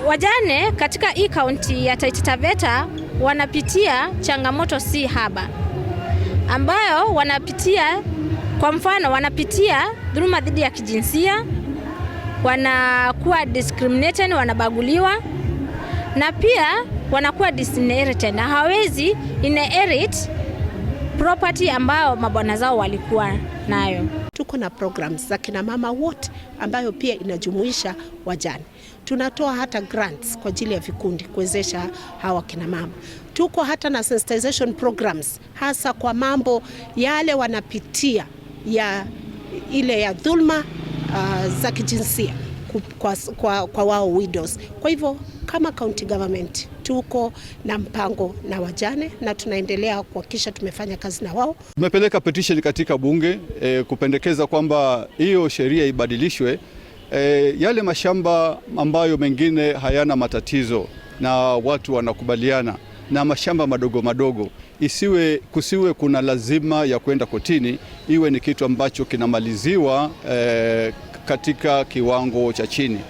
Wajane katika hii kaunti ya Taita Taveta wanapitia changamoto si haba, ambayo wanapitia, kwa mfano wanapitia dhuluma dhidi ya kijinsia, wanakuwa discriminated, wanabaguliwa, na pia wanakuwa disinherited na hawezi inherit property ambayo mabwana zao walikuwa nayo. Tuko na programs za kina mama wote ambayo pia inajumuisha wajane. Tunatoa hata grants kwa ajili ya vikundi kuwezesha hawa kina mama. Tuko hata na sensitization programs hasa kwa mambo yale wanapitia ya ile ya dhulma za kijinsia kwa wao widows. Kwa hivyo kama county government tuko na mpango na wajane na tunaendelea kuhakikisha tumefanya kazi na wao. Tumepeleka petition katika bunge kupendekeza kwamba hiyo sheria ibadilishwe, yale mashamba ambayo mengine hayana matatizo na watu wanakubaliana, na mashamba madogo madogo kusiwe kuna lazima ya kwenda kotini, iwe ni kitu ambacho kinamaliziwa katika kiwango cha chini.